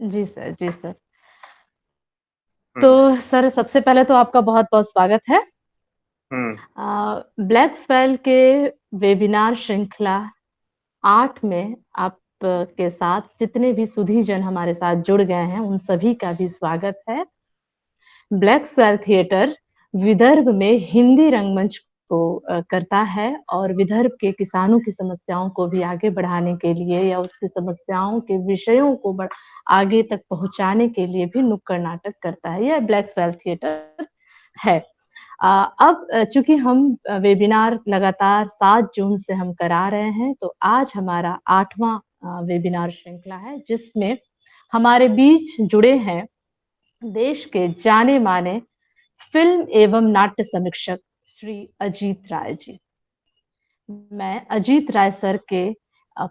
जी sir, जी sir. तो हुँ, sir सबसे पहले तो आपका बहुत-बहुत स्वागत है। हुँ, ब्लैक स्वेल के वेबिनार श्रृंखला 8 में आप के साथ जितने भी सुधीजन हमारे साथ जुड़ गए हैं, उन सभी का भी स्वागत है। ब्लैक स्वेल थिएटर विदर्भ में हिंदी रंगमंच को करता है और विदर्भ के किसानों की समस्याओं को भी आगे बढ़ाने के लिए या उसकी समस्याओं के विषयों को आगे तक पहुंचाने के लिए भी नुक्कड़ नाटक करता है। यह ब्लैक स्वेल थिएटर है। अब चूंकि हम वेबिनार लगातार 7 जून से हम करा रहे हैं, तो आज हमारा 8वां वेबिनार श्रृंखला है, जिसमें हमारे बीच जुड़े हैं देश के जाने माने फिल्म एवं नाट्य समीक्षक श्री अजीत राय जी। मैं अजीत राय सर के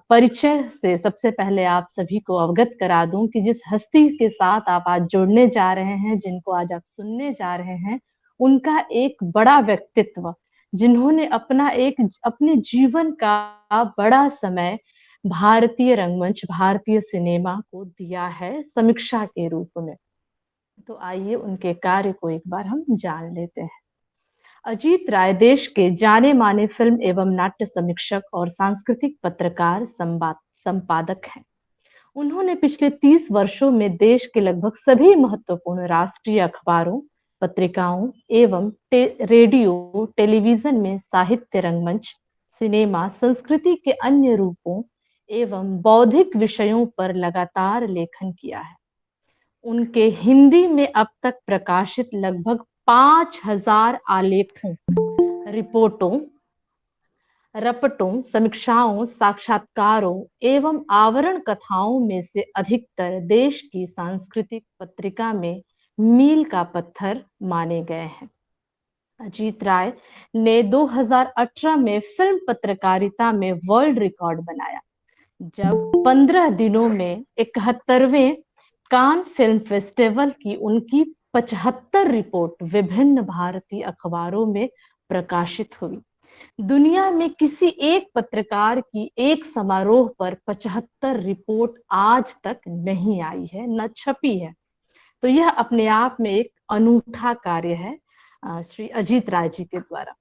परिचय से सबसे पहले आप सभी को अवगत करा दूं कि जिस हस्ती के साथ आप आज जुड़ने जा रहे हैं, जिनको आज आप सुनने जा रहे हैं, उनका एक बड़ा व्यक्तित्व, जिन्होंने अपने जीवन का बड़ा समय भारतीय रंगमंच, भारतीय सिनेमा को दिया है समीक्षा के रूप में। तो आइए उनके कार्य को एक बार हम जान लेते हैं। अजीत राय देश के जाने माने फिल्म एवं नाट्य समीक्षक और सांस्कृतिक पत्रकार संपादक हैं। उन्होंने पिछले 30 वर्षों में देश के लगभग सभी महत्वपूर्ण राष्ट्रीय अखबारों, पत्रिकाओं एवं रेडियो टेलीविजन में साहित्य, रंगमंच, सिनेमा, संस्कृति के अन्य रूपों एवं बौद्धिक विषयों पर लगातार लेखन किया है। उनके हिंदी में अब तक प्रकाशित लगभग 5,000 आलेखों, रिपोर्टों, रपटों, समीक्षाओं, साक्षात्कारों एवं आवरण कथाओं में से अधिकतर देश की सांस्कृतिक पत्रिका में मील का पत्थर माने गए हैं। अजीत राय ने 2018 में फिल्म पत्रकारिता में वर्ल्ड रिकॉर्ड बनाया, जब 15 दिनों में 71वें कान फिल्म फेस्टिवल की उनकी 75 रिपोर्ट विभिन्न भारतीय अखबारों में प्रकाशित हुई। दुनिया में किसी एक पत्रकार की एक समारोह पर 75 रिपोर्ट आज तक नहीं आई है, न छपी है। तो यह अपने आप में एक अनूठा कार्य है श्री अजीत राय जी के द्वारा।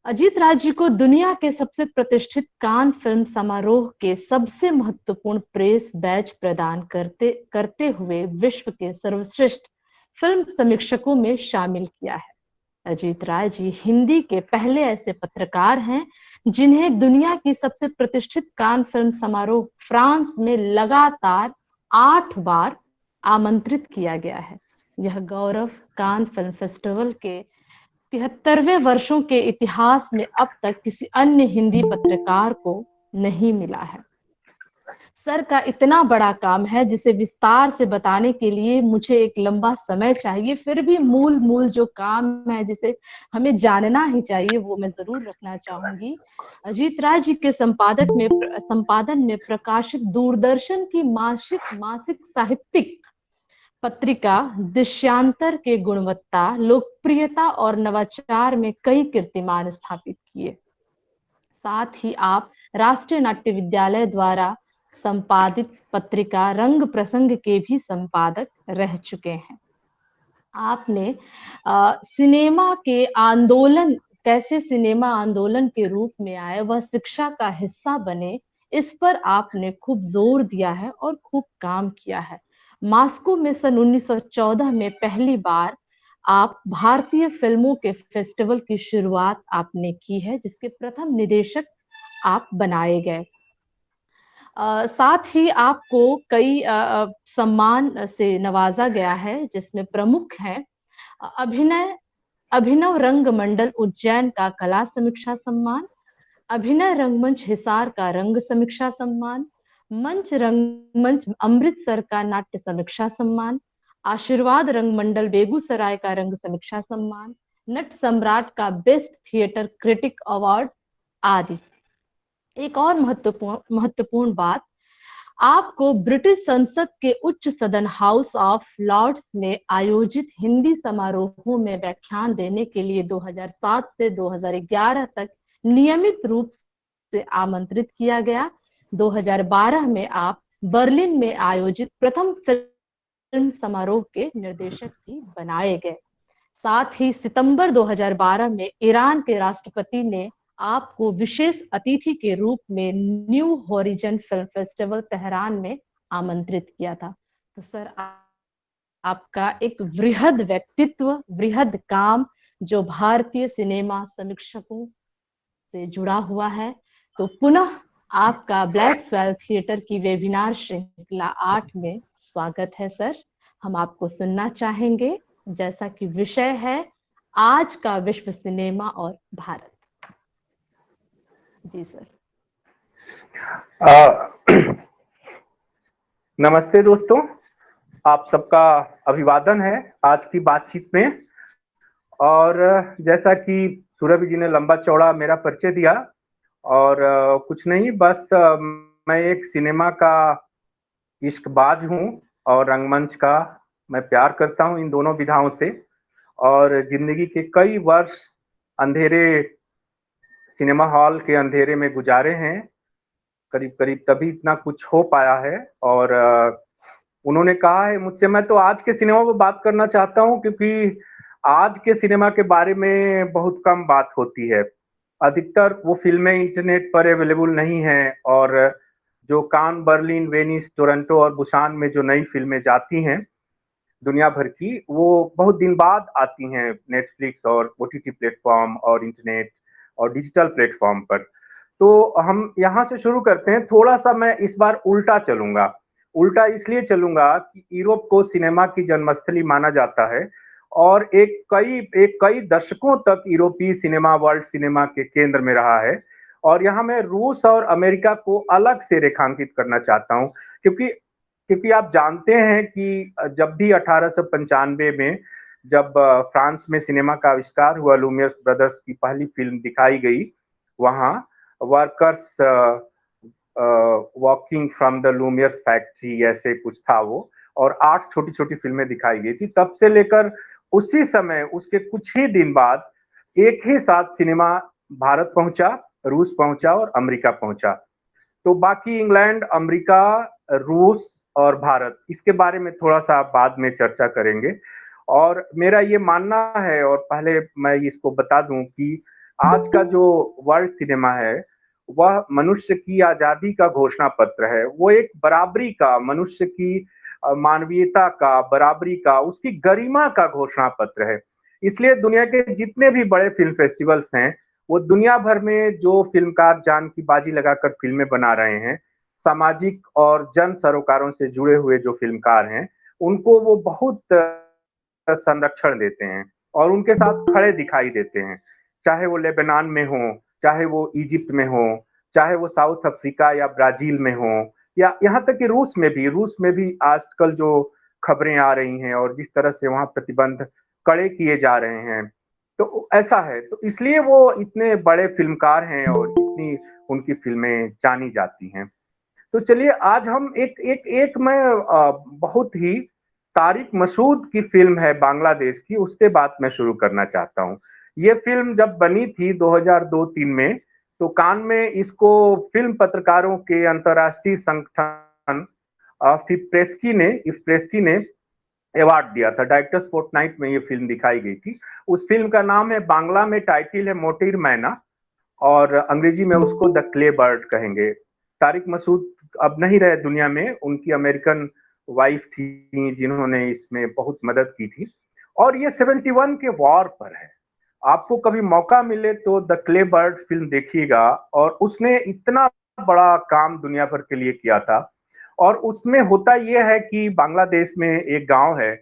अजीत राय जी को दुनिया के सबसे प्रतिष्ठित कान फिल्म समारोह के सबसे महत्वपूर्ण प्रेस बैज प्रदान करते करते हुए विश्व के सर्वश्रेष्ठ फिल्म समीक्षकों में शामिल किया है। अजीत राय जी हिंदी के पहले ऐसे पत्रकार हैं जिन्हें दुनिया की सबसे प्रतिष्ठित कान फिल्म समारोह फ्रांस में लगातार 8 बार आमंत्रित किया गया है। यह गौरव कान फिल्म फेस्टिवल के 73वें वर्षों के इतिहास में अब तक किसी अन्य हिंदी पत्रकार को नहीं मिला है। सर का इतना बड़ा काम है जिसे विस्तार से बताने के लिए मुझे एक लंबा समय चाहिए, फिर भी मूल मूल जो काम है जिसे हमें जानना ही चाहिए वो मैं जरूर रखना चाहूंगी। अजीत राय जी के संपादन में प्रकाशित दूरदर्शन की मासिक मासिक साहित्यिक पत्रिका दृश्यांतर के गुणवत्ता, लोकप्रियता और नवाचार में कई कीर्तिमान स्थापित किए। साथ ही आप राष्ट्रीय नाट्य विद्यालय द्वारा संपादित पत्रिका रंग प्रसंग के भी संपादक रह चुके हैं। आपने सिनेमा के आंदोलन, कैसे सिनेमा आंदोलन के रूप में आए, वह शिक्षा का हिस्सा बने, इस पर आपने खूब जोर दिया है और खूब काम किया है। मॉस्को में सन 1914 में पहली बार आप भारतीय फिल्मों के फेस्टिवल की शुरुआत आपने की है, जिसके प्रथम निदेशक आप बनाए गए। साथ ही आपको कई सम्मान से नवाजा गया है, जिसमें प्रमुख है अभिनय अभिनव रंग मंडल उज्जैन का कला समीक्षा सम्मान, अभिनय रंगमंच हिसार का रंग समीक्षा सम्मान, मंच रंगमंच अमृतसर का नाट्य समीक्षा सम्मान, आशीर्वाद रंगमंडल बेगूसराय का रंग समीक्षा सम्मान, नट सम्राट का बेस्ट थिएटर क्रिटिक अवार्ड आदि। एक और महत्वपूर्ण बात, आपको ब्रिटिश संसद के उच्च सदन हाउस ऑफ लॉर्ड्स में आयोजित हिंदी समारोहों में व्याख्यान देने के लिए 2007 से 2011 तक नियमित रूप से आमंत्रित किया गया। 2012 में आप बर्लिन में आयोजित प्रथम फिल्म फिल्म समारोह के निर्देशक भी बनाए गए। साथ ही सितंबर 2012 में ईरान के राष्ट्रपति ने आपको विशेष अतिथि के रूप में new horizon film festival Tehran में आमंत्रित किया था। तो सर, आपका एक वृहद व्यक्तित्व, वृहद काम जो भारतीय सिनेमा समीक्षकों से जुड़ा हुआ है, तो पुनः आपका ब्लैक स्वेल थिएटर की वेबिनार श्रृंखला 8 में स्वागत है सर। हम आपको सुनना चाहेंगे, जैसा कि विषय है आज का विश्व सिनेमा और भारत। जी सर। नमस्ते दोस्तों, आप सबका अभिवादन है आज की बातचीत में। और जैसा कि सूरभ जी ने लंबा चौड़ा मेरा परिचय दिया, और कुछ नहीं, बस मैं एक सिनेमा का इश्कबाज हूँ और रंगमंच का मैं प्यार करता हूँ, इन दोनों विधाओं से। और जिंदगी के कई वर्ष अंधेरे सिनेमा हॉल के अंधेरे में गुजारे हैं, करीब करीब तभी इतना कुछ हो पाया है। और उन्होंने कहा है मुझसे, मैं तो आज के सिनेमा पर बात करना चाहता हूँ क्योंकि आज के सिनेमा के बारे में बहुत कम बात होती है। अधिकतर वो फिल्में इंटरनेट पर अवेलेबल नहीं हैं, और जो कान, बर्लिन, वेनिस, टोरंटो और बुसान में जो नई फिल्में जाती हैं दुनिया भर की, वो बहुत दिन बाद आती हैं नेटफ्लिक्स और ओटीटी प्लेटफॉर्म और इंटरनेट और डिजिटल प्लेटफॉर्म पर। तो हम यहाँ से शुरू करते हैं। थोड़ा सा मैं इस बार उल्टा चलूंगा। उल्टा इसलिए चलूंगा कि यूरोप को सिनेमा की जन्मस्थली माना जाता है, और एक कई दशकों तक यूरोपीय सिनेमा वर्ल्ड सिनेमा के केंद्र में रहा है। और यहाँ मैं रूस और अमेरिका को अलग से रेखांकित करना चाहता हूँ, क्योंकि क्योंकि आप जानते हैं कि जब भी 1895 में जब फ्रांस में सिनेमा का आविष्कार हुआ, लूमियर्स ब्रदर्स की पहली फिल्म दिखाई गई वहां, workers walking from the Lumiere's factory, ऐसे कुछ था वो। और 8 छोटी छोटी फिल्में दिखाई गई थी। तब से लेकर उसी समय, उसके कुछ ही दिन बाद एक ही साथ सिनेमा भारत पहुंचा, रूस पहुंचा और अमेरिका पहुंचा। तो बाकी इंग्लैंड, अमेरिका, रूस और भारत, इसके बारे में थोड़ा सा बाद में चर्चा करेंगे। और मेरा ये मानना है, और पहले मैं इसको बता दूं कि आज का जो वर्ल्ड सिनेमा है वह मनुष्य की आजादी का घोषणा पत्र है। वो एक बराबरी का, मनुष्य की मानवीयता का, बराबरी का, उसकी गरिमा का घोषणा पत्र है। इसलिए दुनिया के जितने भी बड़े फिल्म फेस्टिवल्स हैं, वो दुनिया भर में जो फिल्मकार जान की बाजी लगाकर फिल्में बना रहे हैं, सामाजिक और जन सरोकारों से जुड़े हुए जो फिल्मकार हैं, उनको वो बहुत संरक्षण देते हैं और उनके साथ खड़े दिखाई देते हैं। चाहे वो लेबनान में हो, चाहे वो इजिप्ट में हो, चाहे वो साउथ अफ्रीका या ब्राजील में हो, या यहाँ तक कि रूस में भी आजकल जो खबरें आ रही हैं और जिस तरह से वहाँ प्रतिबंध कड़े किए जा रहे हैं, तो ऐसा है। तो इसलिए वो इतने बड़े फिल्मकार हैं और इतनी उनकी फिल्में जानी जाती हैं। तो चलिए आज हम एक एक एक मैं बहुत ही तारिक मसूद की फिल्म है बांग्लादेश की, उससे बात मैं शुरू करना चाहता हूँ। ये फिल्म जब बनी थी 2002-3 में, तो कान में इसको फिल्म पत्रकारों के अंतर्राष्ट्रीय संगठन इफ्रेस्की ने अवार्ड दिया था। डायरेक्टर्स फोर्टनाइट में ये फिल्म दिखाई गई थी। उस फिल्म का नाम है, बांग्ला में टाइटिल है मोटिर मैना, और अंग्रेजी में उसको द क्ले बर्ड कहेंगे। तारिक मसूद अब नहीं रहे दुनिया में, उनकी अमेरिकन वाइफ थी जिन्होंने इसमें बहुत मदद की थी। और ये 71 के वॉर पर है। आपको कभी मौका मिले तो द क्ले बर्ड फिल्म देखिएगा। और उसने इतना बड़ा काम दुनिया भर के लिए किया था। और उसमें होता यह है कि बांग्लादेश में एक गांव है,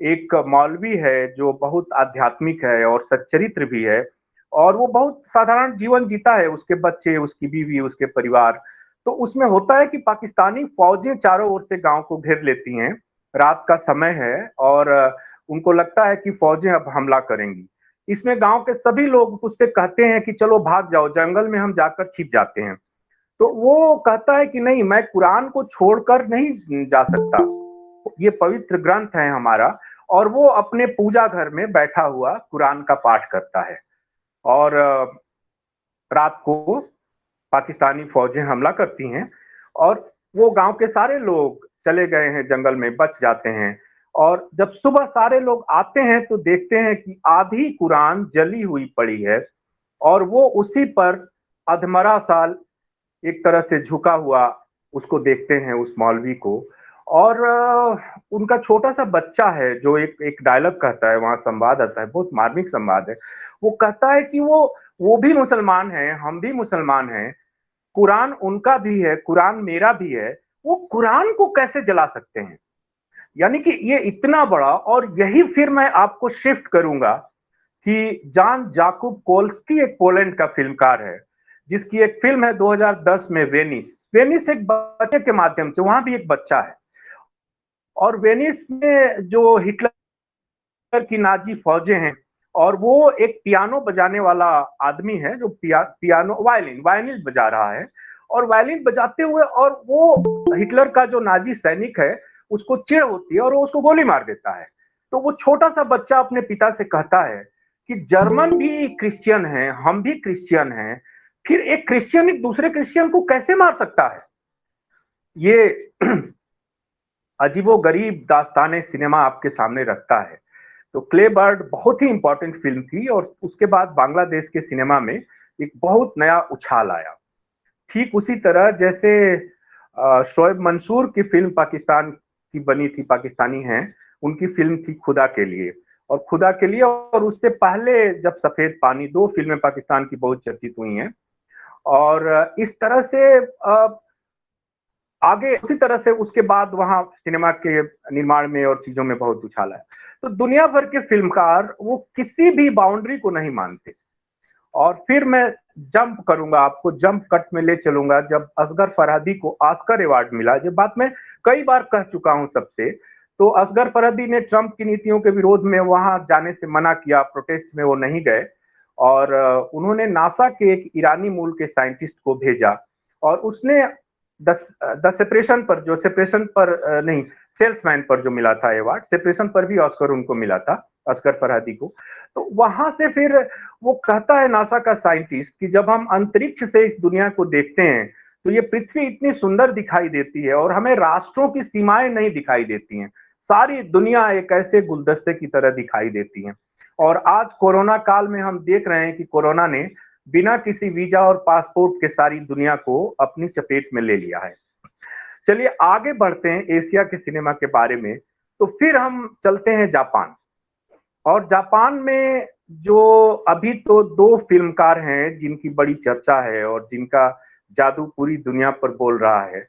एक मौलवी है जो बहुत आध्यात्मिक है और सच्चरित्र भी है, और वो बहुत साधारण जीवन जीता है, उसके बच्चे, उसकी बीवी, उसके परिवार। तो उसमें होता है कि पाकिस्तानी फौजें चारों ओर से गांव को घेर लेती हैं। रात का समय है और उनको लगता है कि फौजें अब हमला करेंगी। इसमें गांव के सभी लोग उससे कहते हैं कि चलो भाग जाओ, जंगल में हम जाकर छिप जाते हैं। तो वो कहता है कि नहीं, मैं कुरान को छोड़कर नहीं जा सकता, ये पवित्र ग्रंथ है हमारा। और वो अपने पूजा घर में बैठा हुआ कुरान का पाठ करता है। और रात को पाकिस्तानी फौजें हमला करती हैं और वो गांव के सारे लोग चले गए हैं जंगल में, बच जाते हैं। और जब सुबह सारे लोग आते हैं तो देखते हैं कि आधी कुरान जली हुई पड़ी है और वो उसी पर अधमरा साल एक तरह से झुका हुआ उसको देखते हैं उस मौलवी को। और उनका छोटा सा बच्चा है जो एक एक डायलॉग कहता है, वहां संवाद आता है, बहुत मार्मिक संवाद है। वो कहता है कि वो भी मुसलमान हैं, हम भी मुसलमान हैं, कुरान उनका भी है, कुरान मेरा भी है, वो कुरान को कैसे जला सकते हैं। यानी कि ये इतना बड़ा। और यही फिर मैं आपको शिफ्ट करूंगा कि जान जाकुब कोल्स्की एक पोलैंड का फिल्मकार है जिसकी एक फिल्म है 2010 में, वेनिस। वेनिस एक बच्चे के माध्यम से, वहां भी एक बच्चा है और वेनिस में जो हिटलर की नाजी फौजें हैं और वो एक पियानो बजाने वाला आदमी है जो पियानो वायलिन वायलिन बजा रहा है और वायलिन बजाते हुए, और वो हिटलर का जो नाजी सैनिक है उसको चिढ़ होती है और वो उसको गोली मार देता है। तो वो छोटा सा बच्चा अपने पिता से कहता है कि जर्मन भी क्रिश्चियन है, हम भी क्रिश्चियन हैं, फिर एक क्रिश्चियन एक दूसरे क्रिश्चियन को कैसे मार सकता है। ये अजीबो गरीब दास्ताने सिनेमा आपके सामने रखता है। तो क्ले बर्ड बहुत ही इंपॉर्टेंट फिल्म थी और उसके बाद बांग्लादेश के सिनेमा में एक बहुत नया उछाल आया। ठीक उसी तरह जैसे शोएब मंसूर की फिल्म पाकिस्तान की बनी थी, पाकिस्तानी हैं, उनकी फिल्म थी खुदा के लिए, और खुदा के लिए और उससे पहले जब सफेद पानी, दो फिल्में पाकिस्तान की बहुत चर्चित हुई हैं। और इस तरह से आगे उसी तरह से उसके बाद वहां सिनेमा के निर्माण में और चीजों में बहुत उछाल आया। तो दुनिया भर के फिल्मकार वो किसी भी बाउंड्री को नहीं मानते। और फिर मैं जंप करूंगा, आपको जंप कट में ले चलूंगा जब असगर फरहादी को ऑस्कर अवार्ड मिला। जब बात मैं कई बार कह चुका हूं सबसे, तो असगर फरहादी ने ट्रंप की नीतियों के विरोध में वहां जाने से मना किया, प्रोटेस्ट में वो नहीं गए और उन्होंने नासा के एक ईरानी मूल के साइंटिस्ट को भेजा और उसने द सेपरेशन पर, जो सेपरेशन पर नहीं, सेल्समैन पर जो मिला था अवार्ड, सेपरेशन पर भी ऑस्कर उनको मिला था, असगर फरहादी को। तो वहां से फिर वो कहता है नासा का साइंटिस्ट कि जब हम अंतरिक्ष से इस दुनिया को देखते हैं तो ये पृथ्वी इतनी सुंदर दिखाई देती है और हमें राष्ट्रों की सीमाएं नहीं दिखाई देती हैं, सारी दुनिया एक ऐसे गुलदस्ते की तरह दिखाई देती है। और आज कोरोना काल में हम देख रहे हैं कि कोरोना ने बिना किसी वीजा और पासपोर्ट के सारी दुनिया को अपनी चपेट में ले लिया है। चलिए आगे बढ़ते हैं एशिया के सिनेमा के बारे में। तो फिर हम चलते हैं जापान। और जापान में जो अभी तो दो फिल्मकार हैं जिनकी बड़ी चर्चा है और जिनका जादू पूरी दुनिया पर बोल रहा है।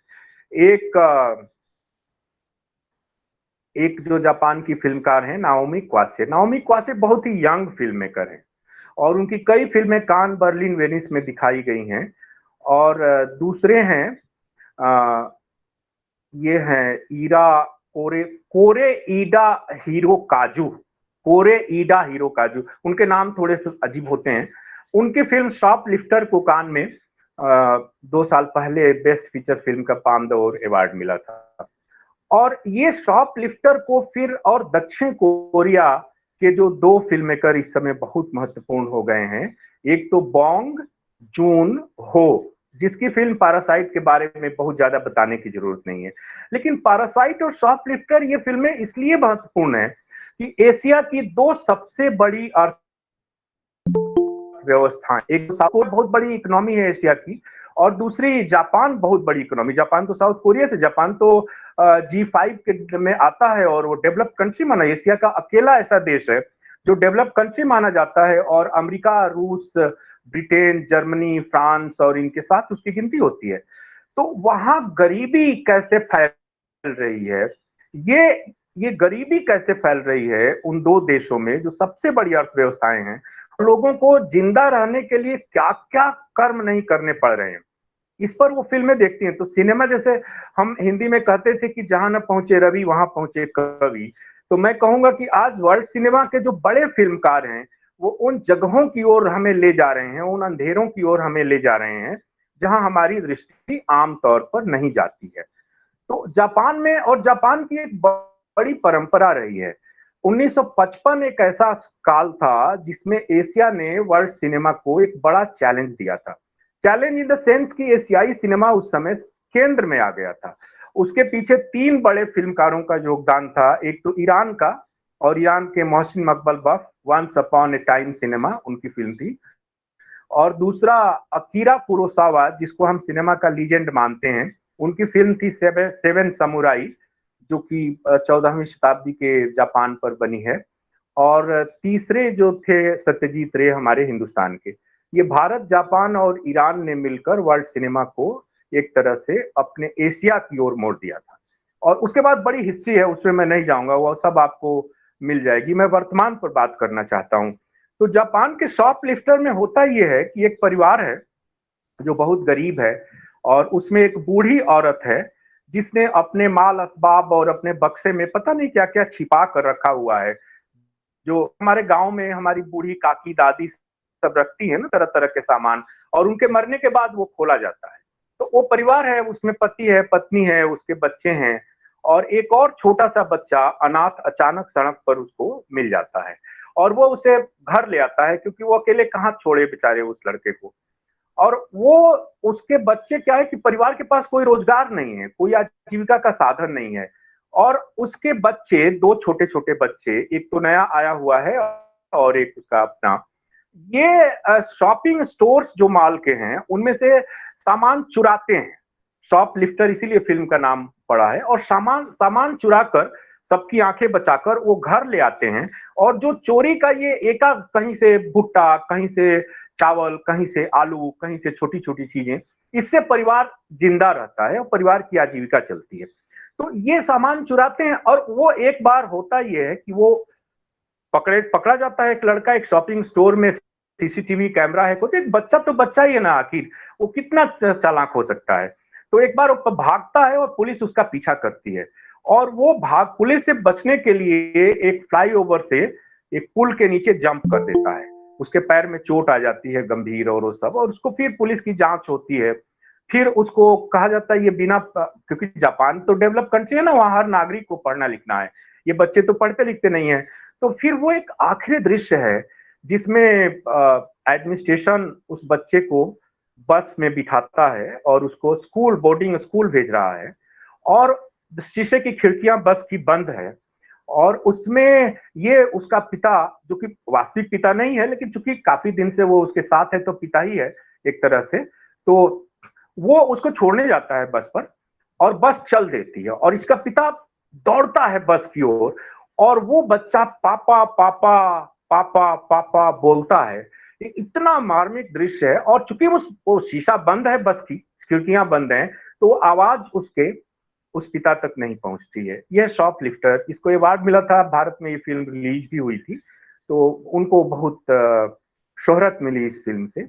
एक एक जो जापान की फिल्मकार हैं नाओमी क्वासे। नाओमी क्वासे बहुत ही यंग फिल्म मेकर हैं और उनकी कई फिल्में कान, बर्लिन, वेनिस में दिखाई गई हैं। और दूसरे हैं ये हैं ईरा कोरे कोरे ईडा हीरो काजू। कोरे ईडा हीरो काजू, उनके नाम थोड़े से अजीब होते हैं। उनकी फिल्म शॉप लिफ्टर को कान में 2 साल पहले बेस्ट फीचर फिल्म का पाम डोर अवार्ड मिला था। और ये शॉप लिफ्टर को फिर और दक्षिण कोरिया के जो दो फिल्म मेकर इस समय बहुत महत्वपूर्ण हो गए हैं, एक तो बॉन्ग जून हो जिसकी फिल्म पैरासाइट के बारे में बहुत ज्यादा बताने की जरूरत नहीं है, लेकिन पैरासाइट और शॉप लिफ्टर ये फिल्में इसलिए महत्वपूर्ण है कि एशिया की दो सबसे बड़ी अर्थव्यवस्था, एक तो बहुत बड़ी इकोनॉमी है एशिया की और दूसरी जापान बहुत बड़ी इकोनॉमी। जापान तो साउथ कोरिया से, जापान तो G5 के में आता है और वो डेवलप कंट्री माना, एशिया का अकेला ऐसा देश है जो डेवलप कंट्री माना जाता है। और अमेरिका, रूस, ब्रिटेन, जर्मनी, फ्रांस और इनके साथ उसकी गिनती होती है। तो वहां गरीबी कैसे फैल रही है, ये ये गरीबी कैसे फैल रही है उन दो देशों में जो सबसे बड़ी अर्थव्यवस्थाएं हैं, लोगों को जिंदा रहने के लिए क्या क्या कर्म नहीं करने पड़ रहे हैं, इस पर वो फिल्में देखती हैं। तो सिनेमा, जैसे हम हिंदी में कहते थे कि जहां न पहुंचे रवि वहां पहुंचे कवि, तो मैं कहूंगा कि आज वर्ल्ड सिनेमा के जो बड़े फिल्मकार हैं वो उन जगहों की ओर हमें ले जा रहे हैं, उन अंधेरों की ओर हमें ले जा रहे हैं जहां हमारी दृष्टि आमतौर पर नहीं जाती है। तो जापान में, और जापान की एक बड़ी परंपरा रही है। 1955 एक ऐसा काल था जिसमें एशिया ने वर्ल्ड सिनेमा को एक बड़ा चैलेंज दिया था। चैलेंज इन द सेंस कि एशियाई सिनेमा उस समय केंद्र में आ गया था उसके पीछे 3 बड़े फिल्मकारों का योगदान था। एक तो ईरान का, और ईरान के Mohsen Makhmalbaf, once upon a time cinema उनकी फिल्म थी। और दूसरा अकीरा कुरोसावा, जिसको हम सिनेमा का लीजेंड मानते हैं, उनकी फिल्म थी सेवन समुराई, जो कि 14वीं शताब्दी के जापान पर बनी है। और तीसरे जो थे सत्यजीत रे, हमारे हिंदुस्तान के। ये भारत, जापान और ईरान ने मिलकर वर्ल्ड सिनेमा को एक तरह से अपने एशिया की ओर मोड़ दिया था। और उसके बाद बड़ी हिस्ट्री है, उसमें मैं नहीं जाऊंगा, वो सब आपको मिल जाएगी। मैं वर्तमान पर बात करना चाहता हूँ। तो जापान के शॉपलिफ्टर में होता यह है कि एक परिवार है जो बहुत गरीब है, और उसमें एक बूढ़ी औरत है जिसने अपने माल असबाब और अपने बक्से में पता नहीं क्या क्या छिपा कर रखा हुआ है। जो हमारे गांव में हमारी बूढ़ी काकी दादी सब रखती है ना, तरह तरह के सामान, और उनके मरने के बाद वो खोला जाता है। तो वो परिवार है, उसमें पति है, पत्नी है, उसके बच्चे हैं, और एक और छोटा सा बच्चा अनाथ अचानक सड़क पर उसको मिल जाता है, और वो उसे घर ले आता है, क्योंकि वो अकेले कहाँ छोड़े बेचारे उस लड़के को। और वो, उसके बच्चे क्या है कि परिवार के पास कोई रोजगार नहीं है, कोई आजीविका का साधन नहीं है। और उसके बच्चे, 2 छोटे छोटे बच्चे, एक तो नया आया हुआ है और एक उसका अपना, ये शॉपिंग स्टोर्स जो माल के हैं उनमें से सामान चुराते हैं। शॉप लिफ्टर इसीलिए फिल्म का नाम पड़ा है। और सामान सामान चुरा कर, सबकी आंखें बचाकर वो घर ले आते हैं। और जो चोरी का ये एका, कहीं से भुट्टा, कहीं से चावल, कहीं से आलू, कहीं से छोटी छोटी चीजें, इससे परिवार जिंदा रहता है और परिवार की आजीविका चलती है। तो ये सामान चुराते हैं। और वो एक बार होता यह है कि वो पकड़ा जाता है, एक लड़का, एक शॉपिंग स्टोर में सीसीटीवी कैमरा है। तो एक बच्चा तो बच्चा ही है ना, आखिर वो कितना चालाक हो सकता है। तो एक बार वो भागता है और पुलिस उसका पीछा करती है, और वो पुलिस से बचने के लिए एक फ्लाईओवर से एक पुल के नीचे जंप कर देता है। उसके पैर में चोट आ जाती है गंभीर, और वो सब, और उसको फिर पुलिस की जांच होती है। फिर उसको कहा जाता है ये बिना, क्योंकि जापान तो डेवलप कंट्री है ना, वहां हर नागरिक को पढ़ना लिखना है, ये बच्चे तो पढ़ते लिखते नहीं है। तो फिर वो एक आखिरी दृश्य है जिसमें एडमिनिस्ट्रेशन उस बच्चे को बस में बिठाता है और उसको स्कूल, बोर्डिंग स्कूल भेज रहा है, और शीशे की खिड़कियां बस की बंद है। और उसमें ये उसका पिता, जो कि वास्तविक पिता नहीं है, लेकिन चूंकि काफी दिन से वो उसके साथ है तो पिता ही है एक तरह से, तो वो उसको छोड़ने जाता है बस पर, और बस चल देती है, और इसका पिता दौड़ता है बस की ओर, और वो बच्चा पापा पापा पापा पापा बोलता है। ये इतना मार्मिक दृश्य है। और चूंकि वो शीशा बंद है, बस की खिड़कियां बंद हैं, तो वो आवाज उसके उस पिता तक नहीं पहुंचती है। यह शॉप लिफ्टर, इसको अवार्ड मिला था, भारत में ये फिल्म रिलीज भी हुई थी, तो उनको बहुत शोहरत मिली इस फिल्म से।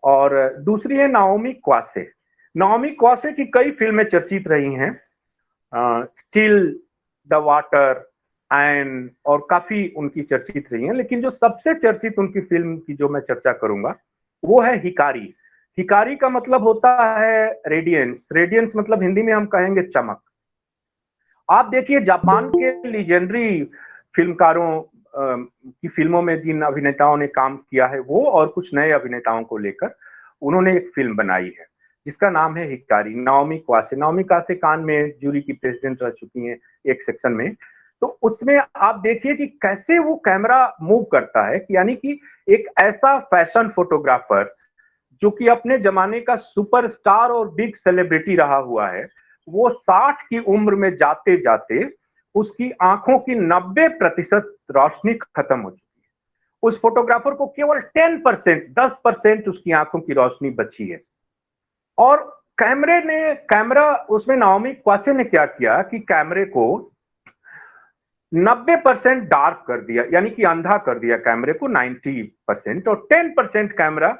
और दूसरी है नाओमी क्वासे। नाओमी क्वासे की कई फिल्में चर्चित रही हैं, स्टिल, द वाटर, एंड, और काफी उनकी चर्चित रही हैं। लेकिन जो सबसे चर्चित उनकी फिल्म की जो मैं चर्चा करूंगा वो है हिकारी। हिकारी का मतलब होता है रेडियंस। रेडियंस मतलब हिंदी में हम कहेंगे चमक। आप देखिए, जापान के लीजेंडरी फिल्मकारों की फिल्मों में जिन अभिनेताओं ने काम किया है, वो और कुछ नए अभिनेताओं को लेकर उन्होंने एक फिल्म बनाई है जिसका नाम है हिकारी। नाओमी क्वासे, नाओमी क्वासे कान में जूरी की प्रेसिडेंट रह चुकी हैं एक सेक्शन में। तो उसमें आप देखिए कि कैसे वो कैमरा मूव करता है, यानी कि एक ऐसा फैशन फोटोग्राफर जो कि अपने जमाने का सुपरस्टार और बिग सेलिब्रिटी रहा हुआ है, वो 60 की उम्र में जाते जाते उसकी आंखों की 90% रोशनी खत्म हो चुकी है। उस फोटोग्राफर को केवल 10% उसकी आंखों की रोशनी बची है। और कैमरा उसमें नाओमी क्वासे ने क्या किया कि कैमरे को 90% डार्क कर दिया, यानी कि अंधा कर दिया कैमरे को 90%, और 10% कैमरा,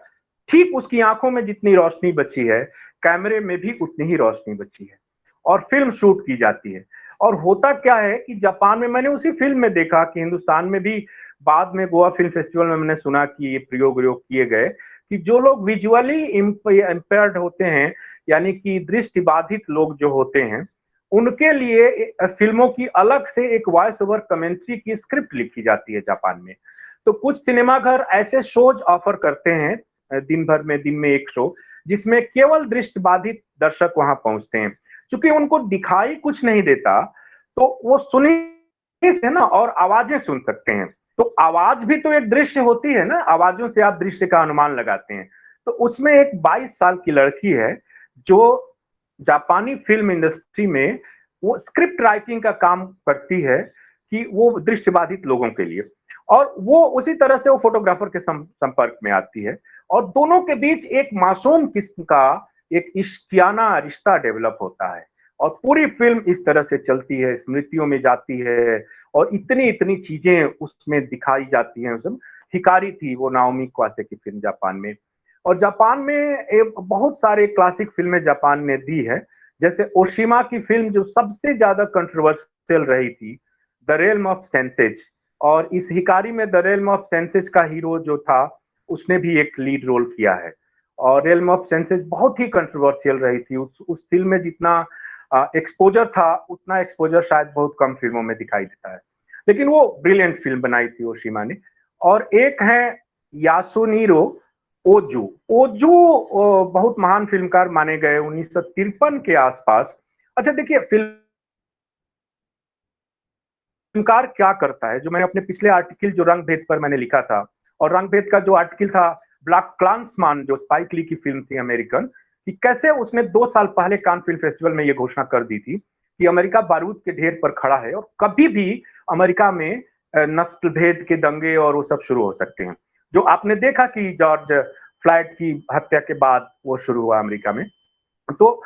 ठीक उसकी आंखों में जितनी रोशनी बची है कैमरे में भी उतनी ही रोशनी बची है, और फिल्म शूट की जाती है। और होता क्या है कि जापान में, मैंने उसी फिल्म में देखा कि हिंदुस्तान में भी बाद में गोवा फिल्म फेस्टिवल में मैंने सुना कि ये प्रयोग किए गए कि जो लोग विजुअली इम्पेयर्ड होते हैं, यानी कि दृष्टि बाधित लोग जो होते हैं, उनके लिए फिल्मों की अलग से एक वॉइस ओवर कमेंट्री की स्क्रिप्ट लिखी जाती है जापान में। तो कुछ सिनेमाघर ऐसे शोज ऑफर करते हैं दिन भर में, दिन में एक शो, जिसमें केवल दृष्टि बाधित दर्शक वहां पहुंचते हैं। क्योंकि उनको दिखाई कुछ नहीं देता, तो वो सुनी से ना और आवाजें सुन सकते हैं। तो आवाज भी तो एक दृश्य होती है ना, आवाजों से आप दृश्य का अनुमान लगाते हैं। तो उसमें एक 22 साल की लड़की है जो जापानी फिल्म इंडस्ट्री में वो स्क्रिप्ट राइटिंग का काम करती है कि वो दृष्टिबाधित लोगों के लिए, और वो उसी तरह से वो फोटोग्राफर के संपर्क में आती है, और दोनों के बीच एक मासूम किस्म का एक इश्कियाना रिश्ता डेवलप होता है। और पूरी फिल्म इस तरह से चलती है, स्मृतियों में जाती है, और इतनी इतनी चीजें उसमें दिखाई जाती हैं। उसमें हिकारी थी वो नाओमी कावासे की फिल्म जापान में। और जापान में बहुत सारे क्लासिक फिल्में जापान ने दी है, जैसे ओशिमा की फिल्म जो सबसे ज्यादा कंट्रोवर्शियल रही थी, द रेल्म ऑफ सेंसेज। और इस हिकारी में द रेल्म ऑफ सेंसेज का हीरो जो था उसने भी एक लीड रोल किया है। और रेल्म ऑफ सेंसेज बहुत ही कंट्रोवर्शियल रही थी। उस फिल्म में जितना एक्सपोजर था उतना एक्सपोजर शायद बहुत कम फिल्मों में दिखाई देता है, लेकिन वो ब्रिलियंट फिल्म बनाई थी ओशिमा ने। और एक है यासुनीरो ओजू। ओजू बहुत महान फिल्मकार माने गए 1953 के आसपास। अच्छा देखिए, फिल्मकार क्या करता है, जो मैंने अपने पिछले आर्टिकल जो रंग भेद पर मैंने लिखा था, और रंग भेद का जो आर्टिकल था ब्लैक क्लांसमैन जो स्पाइक ली की फिल्म थी अमेरिकन, कि कैसे उसने 2 साल पहले कान फिल्म फेस्टिवल में ये घोषणा कर दी थी कि अमेरिका बारूद के ढेर पर खड़ा है और कभी भी अमेरिका में नस्ल भेद के दंगे और वो सब शुरू हो सकते हैं, जो आपने देखा कि जॉर्ज फ्लॉयड की हत्या के बाद वो शुरू हुआ अमेरिका में। तो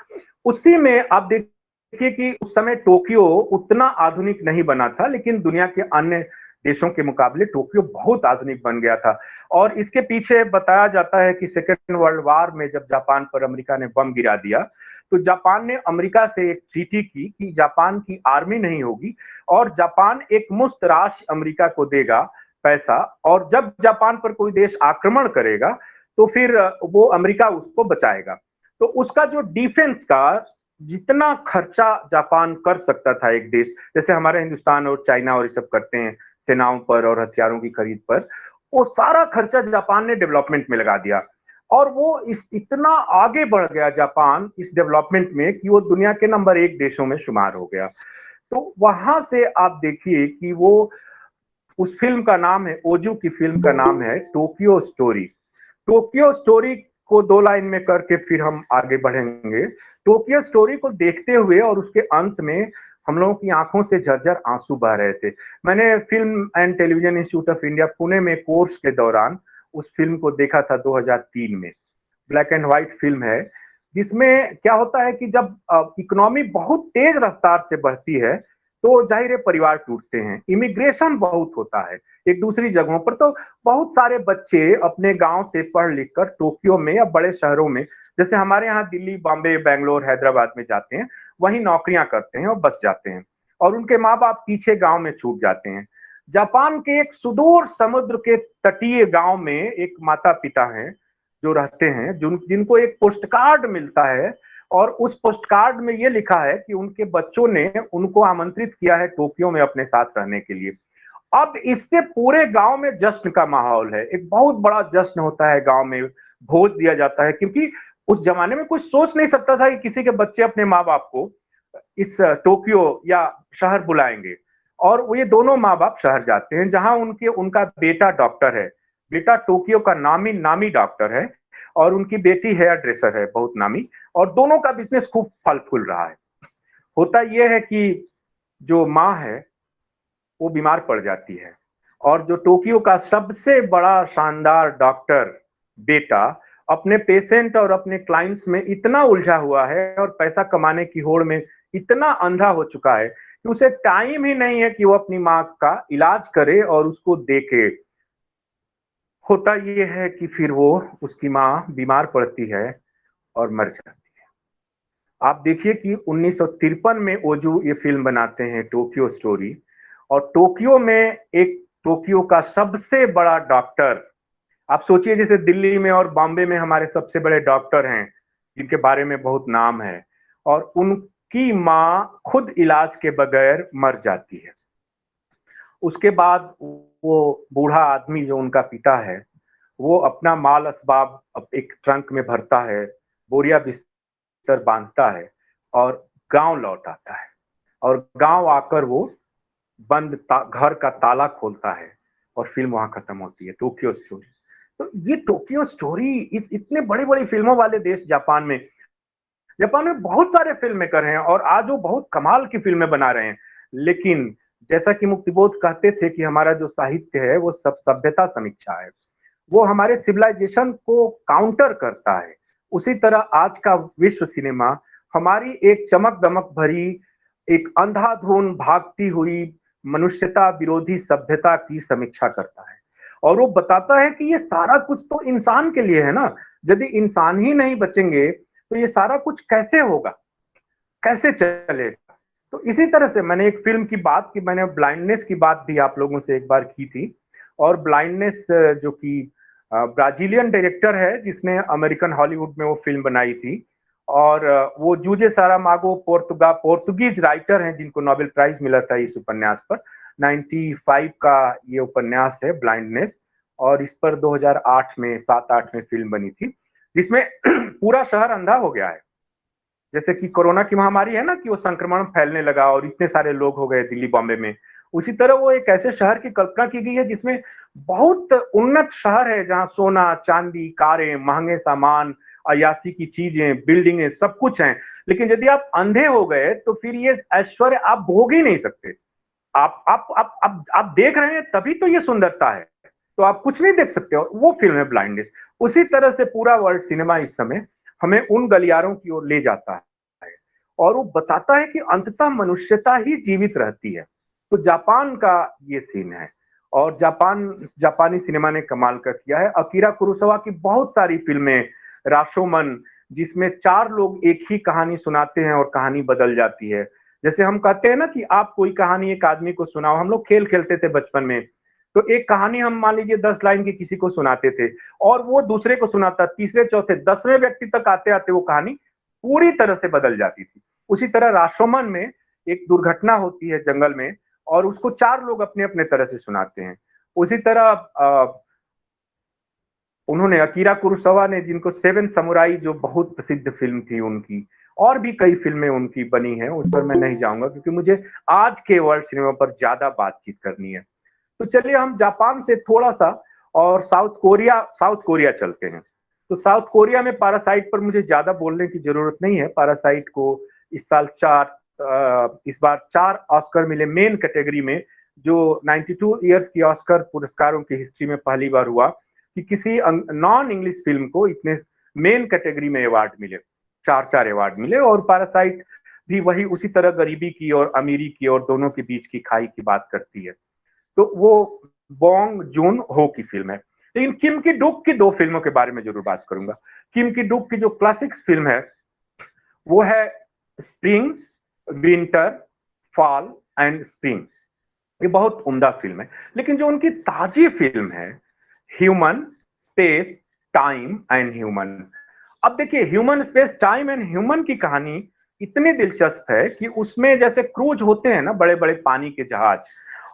उसी में आप देखिए कि उस समय टोक्यो उतना आधुनिक नहीं बना था, लेकिन दुनिया के अन्य देशों के मुकाबले टोक्यो बहुत आधुनिक बन गया था। और इसके पीछे बताया जाता है कि सेकेंड वर्ल्ड वॉर में जब जापान पर अमेरिका ने बम गिरा दिया, तो जापान ने अमेरिका से एक ट्रीटी की कि जापान की आर्मी नहीं होगी, और जापान एक मुफ्त राशि अमेरिका को देगा पैसा, और जब जापान पर कोई देश आक्रमण करेगा तो फिर वो अमेरिका उसको बचाएगा। तो उसका जो डिफेंस का जितना खर्चा जापान कर सकता था एक देश, जैसे हमारे हिंदुस्तान और चाइना और ये सब करते हैं सेनाओं पर और हथियारों की खरीद पर, वो सारा खर्चा जापान ने डेवलपमेंट में लगा दिया। और वो इतना आगे बढ़ गया जापान इस डेवलपमेंट में कि वो दुनिया के नंबर 1 देशों में शुमार हो गया। तो वहां से आप देखिए कि वो उस फिल्म का नाम है, ओजू की फिल्म का नाम है टोक्यो स्टोरी। टोक्यो स्टोरी को 2 लाइन में करके फिर हम आगे बढ़ेंगे। टोक्यो स्टोरी को देखते हुए और उसके अंत में हम लोगों की आंखों से झरझर आंसू बह रहे थे। मैंने film and television institute of India Pune में कोर्स के दौरान उस फिल्म को देखा था 2003 में। ब्लैक एंड व्हाइट फिल्म है, जिसमें क्या होता है कि जब इकोनॉमी बहुत तेज रफ्तार से बढ़ती है तो जाहिर है परिवार टूटते हैं, इमिग्रेशन बहुत होता है एक दूसरी जगहों पर। तो बहुत सारे बच्चे अपने गांव से पढ़ लिख कर टोक्यो में या बड़े शहरों में, जैसे हमारे यहाँ दिल्ली, बॉम्बे, बेंगलोर, हैदराबाद में जाते हैं, वहीं नौकरियां करते हैं और बस जाते हैं, और उनके माँ बाप पीछे गांव में छूट जाते हैं। जापान के एक सुदूर समुद्र के तटीय गांव में एक माता पिता हैं जो रहते हैं, जिनको एक पोस्ट कार्ड मिलता है, और उस पोस्ट कार्ड में ये लिखा है कि उनके बच्चों ने उनको आमंत्रित किया है टोक्यो में अपने साथ रहने के लिए। अब इससे पूरे गांव में जश्न का माहौल है, एक बहुत बड़ा जश्न होता है गांव में, भोज दिया जाता है, क्योंकि उस जमाने में कुछ सोच नहीं सकता था कि किसी के बच्चे अपने माँ बाप को इस टोक्यो या शहर बुलाएंगे। और वो ये दोनों माँ बाप शहर जाते हैं जहां उनका बेटा डॉक्टर है। बेटा टोक्यो का नामी नामी डॉक्टर है, और उनकी बेटी हेयर ड्रेसर है बहुत नामी, और दोनों का बिजनेस खूब फल फूल रहा है। होता यह है कि जो माँ है वो बीमार पड़ जाती है, और जो टोक्यो का सबसे बड़ा शानदार डॉक्टर बेटा अपने पेशेंट और अपने क्लाइंट्स में इतना उलझा हुआ है और पैसा कमाने की होड़ में इतना अंधा हो चुका है कि उसे टाइम ही नहीं है कि वो अपनी माँ का इलाज करे और उसको देखे। होता ये है कि फिर वो उसकी माँ बीमार पड़ती है और मर जाती है। आप देखिए कि 1953 में ओजू ये फिल्म बनाते हैं टोक्यो स्टोरी, और टोक्यो में एक टोक्यो का सबसे बड़ा डॉक्टर, आप सोचिए जैसे दिल्ली में और बॉम्बे में हमारे सबसे बड़े डॉक्टर हैं जिनके बारे में बहुत नाम है, और उनकी माँ खुद इलाज के बगैर मर जाती है। उसके बाद वो बूढ़ा आदमी जो उनका पिता है, वो अपना माल असबाब एक ट्रंक में भरता है, बोरिया बिस्तर बांधता है, और गांव लौट आता है और गांव आकर वो बंद घर का ताला खोलता है और फिल्म वहां खत्म होती है, टोक्यो स्टोरी। तो ये टोक्यो स्टोरी इतने बड़ी बड़ी फिल्मों वाले देश जापान में बहुत सारे फिल्म मेकर हैं और आज वो बहुत कमाल की फिल्में बना रहे हैं। लेकिन जैसा कि मुक्तिबोध कहते थे कि हमारा जो साहित्य है वो सब सभ्यता समीक्षा है, वो हमारे सिविलाइजेशन को काउंटर करता है। उसी तरह आज का विश्व सिनेमा हमारी एक चमक दमक भरी, एक अंधाधुन भागती हुई मनुष्यता विरोधी सभ्यता की समीक्षा करता है और वो बताता है कि ये सारा कुछ तो इंसान के लिए है ना। यदि इंसान ही नहीं बचेंगे तो ये सारा कुछ कैसे होगा, कैसे चलेगा। तो इसी तरह से मैंने एक फिल्म की बात की, मैंने ब्लाइंडनेस की बात भी आप लोगों से एक बार की थी। और ब्लाइंडनेस जो कि ब्राजीलियन डायरेक्टर है जिसने अमेरिकन हॉलीवुड में वो फिल्म बनाई थी, और वो जूजे सारामागो पोर्तुगीज राइटर हैं जिनको नोबेल प्राइज मिला था इस उपन्यास पर। 95 का ये उपन्यास है ब्लाइंडनेस, और इस पर 2008 में 7-8 में फिल्म बनी थी जिसमें पूरा शहर अंधा हो गया है। जैसे कि कोरोना की महामारी है ना कि वो संक्रमण फैलने लगा और इतने सारे लोग हो गए दिल्ली बॉम्बे में, उसी तरह वो एक ऐसे शहर की कल्पना की गई है जिसमें बहुत उन्नत शहर है जहां सोना चांदी कारें महंगे सामान अयासी की चीजें बिल्डिंगें सब कुछ हैं। लेकिन यदि आप अंधे हो गए तो फिर ये ऐश्वर्य आप भोग ही नहीं सकते। आप देख रहे हैं तभी तो ये सुंदरता है, तो आप कुछ नहीं देख सकते। और वो फिल्म है ब्लाइंडनेस। उसी तरह से पूरा वर्ल्ड सिनेमा इस समय हमें उन गलियारों की ओर ले जाता है और वो बताता है कि अंततः मनुष्यता ही जीवित रहती है। तो जापान का ये सीन है और जापानी सिनेमा ने कमाल का किया है। अकीरा कुरोसावा की बहुत सारी फिल्में, राशोमन जिसमें 4 लोग एक ही कहानी सुनाते हैं और कहानी बदल जाती है। जैसे हम कहते हैं ना कि आप कोई कहानी एक आदमी को सुनाओ, हम लोग खेल खेलते थे बचपन में, तो एक कहानी हम मान लीजिए 10 लाइन की किसी को सुनाते थे और वो दूसरे को सुनाता, तीसरे चौथे 10वें व्यक्ति तक आते आते वो कहानी पूरी तरह से बदल जाती थी। उसी तरह राशोमन में एक दुर्घटना होती है जंगल में और उसको 4 लोग अपने अपने तरह से सुनाते हैं। उसी तरह उन्होंने अकीरा कुरोसावा ने, जिनको 7 समुराई जो बहुत प्रसिद्ध फिल्म थी उनकी, और भी कई फिल्में उनकी बनी हैं, उस पर मैं नहीं जाऊंगा क्योंकि मुझे आज के वर्ल्ड सिनेमा पर ज्यादा बातचीत करनी है। तो चलिए हम जापान से थोड़ा सा और साउथ कोरिया चलते हैं। तो साउथ कोरिया में पैरासाइट पर मुझे ज्यादा बोलने की जरूरत नहीं है। पैरासाइट को इस बार 4 ऑस्कर मिले मेन कैटेगरी में, जो 92 ईयर्स की ऑस्कर पुरस्कारों की हिस्ट्री में पहली बार हुआ कि किसी नॉन इंग्लिश फिल्म को इतने मेन कैटेगरी में अवार्ड मिले, 4 अवार्ड मिले। और पैरासाइट भी वही उसी तरह गरीबी की और अमीरी की और दोनों के बीच की खाई की बात करती है। तो वो बोंग जून हो की फिल्म है। लेकिन किम की डुक की 2 फिल्मों के बारे में जरूर बात करूंगा। किम की डुक की जो क्लासिक फिल्म है वो है spring, winter, fall and spring. ये बहुत उम्दा फिल्म है। लेकिन जो उनकी ताजी फिल्म है human space time and human, अब देखिए human space time and human की कहानी इतनी दिलचस्प है कि उसमें जैसे क्रूज होते हैं ना, बड़े बड़े पानी के जहाज,